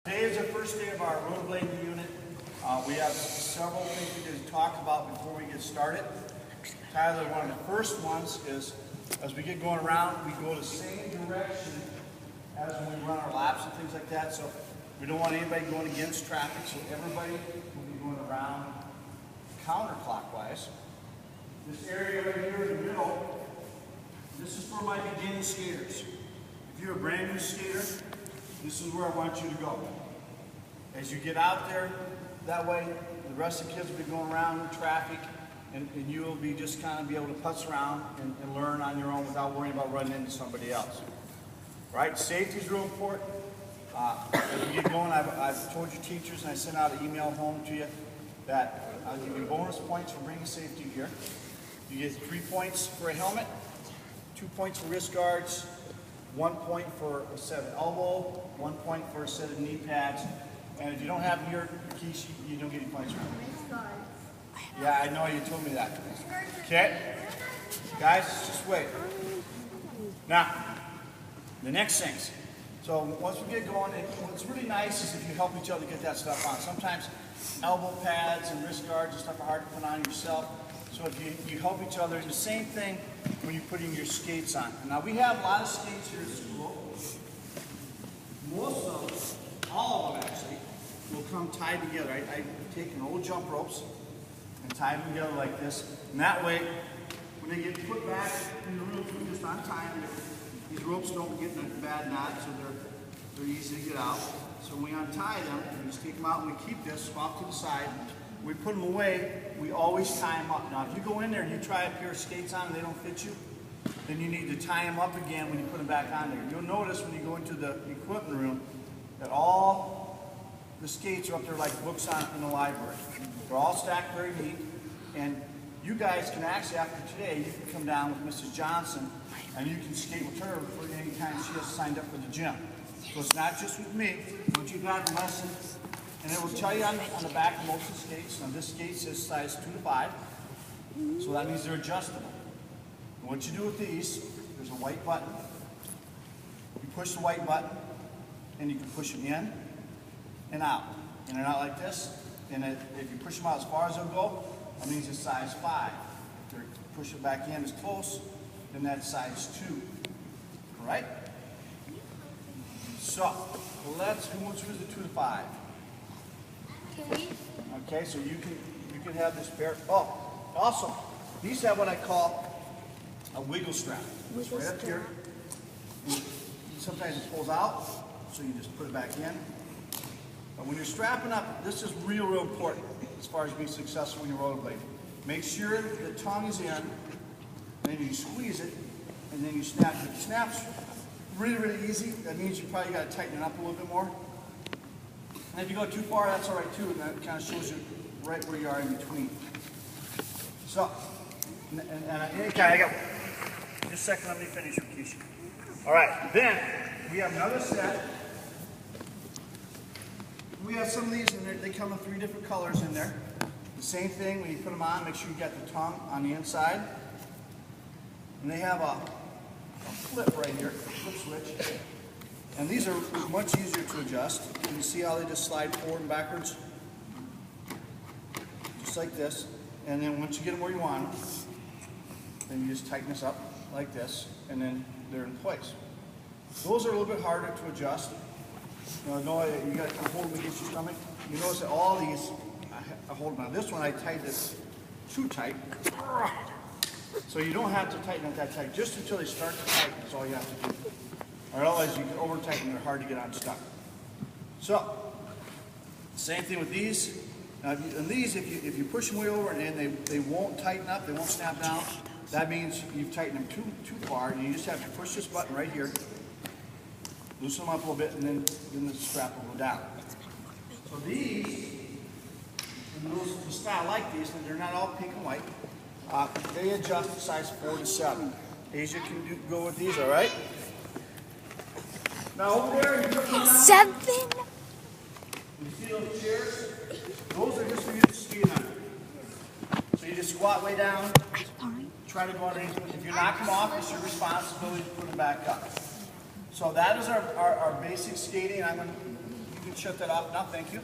Today is the first day of our rollerblading unit. We have several things we can talk about before we get started. Tyler, one of the first ones is, as we get going around, we go the same direction as when we run our laps and things like that. So we don't want anybody going against traffic, so everybody will be going around counterclockwise. This area right here in the middle, this is for my beginning skaters. If you're a brand new skater, this is where I want you to go. As you get out there, that way the rest of the kids will be going around in traffic, and you will be just kind of be able to putz around and learn on your own without worrying about running into somebody else. Right? Safety is real important. As we get going, I've told your teachers, and I sent out an email home to you, that I'll give you bonus points for bringing safety gear. You get 3 points for a helmet, 2 points for wrist guards, 1 point for a set of elbow, 1 point for a set of knee pads, and if you don't have your key sheet, you don't get any points for it. Yeah, I know, you told me that. Okay? Guys, just wait. Now, the next things. So once we get going, what's really nice is if you help each other get that stuff on. Sometimes elbow pads and wrist guards and stuff are hard to put on yourself. So if you help each other, the same thing when you're putting your skates on. Now we have a lot of skates here at school. Most of them, all of them actually, will come tied together. I take an old jump ropes and tie them together like this. And that way, when they get put back in the room, we just untie them. These ropes don't get in a bad knot, so they're easy to get out. So when we untie them, we just take them out and we keep this off to the side. We put them away, we always tie them up. Now if you go in there and you try a pair of skates on and they don't fit you, then you need to tie them up again when you put them back on there. You'll notice when you go into the equipment room that all the skates are up there like books in the library. They're all stacked very neat, and you guys can actually, after today, you can come down with Mrs. Johnson and you can skate with her for any time she has signed up for the gym. So it's not just with me. Once you've got a lesson, and it will tell you on the back of most of the skates. Now this skate says size 2 to 5, so that means they're adjustable. And what you do with these, there's a white button. You push the white button, and you can push them in and out like this. And if you push them out as far as they'll go, that means it's size 5. If you push it back in as close, then that's size 2. All right? So who wants to use the 2 to 5? Okay, so you can have this pair. Oh, awesome. These have what I call a wiggle strap. It's right up here. And sometimes it pulls out, so you just put it back in. But when you're strapping up, this is real important as far as being successful when you're rollerblading. Make sure the tongue is in, and then you squeeze it, and then you snap it. If it snaps really easy, that means you probably got to tighten it up a little bit more. And if you go too far, that's all right too, and that kind of shows you right where you are in between. So, I got just a second, let me finish with Keisha. All right, then we have another set. We have some of these, and they come in 3 different colors in there. The same thing, when you put them on, make sure you got the tongue on the inside. And they have a flip right here, flip switch. And these are much easier to adjust. And you see how they just slide forward and backwards? Just like this. And then once you get them where you want them, then you just tighten this up like this, and then they're in place. Those are a little bit harder to adjust. You know, you got to kind of hold them against your stomach. You notice that all these, I hold them on. This one I tightened it too tight. So you don't have to tighten it that tight. Just until they start to tighten, that's all you have to do. Or otherwise you can over-tighten, they're hard to get unstuck. So, same thing with these. Now, and these, if you push them way over and they won't tighten up, they won't snap down, that means you've tightened them too far, and you just have to push this button right here, loosen them up a little bit, and then the strap will go down. So these, and the style like these, and they're not all pink and white, they adjust to size 4 to 7. Asia can go with these, all right? Now over there, you put 7. You see those chairs? Those are just for you to skate on. So you just squat way down, try to go underneath them. If you knock them off, it's your responsibility to put them back up. So that is our basic skating. You can shut that off now, thank you.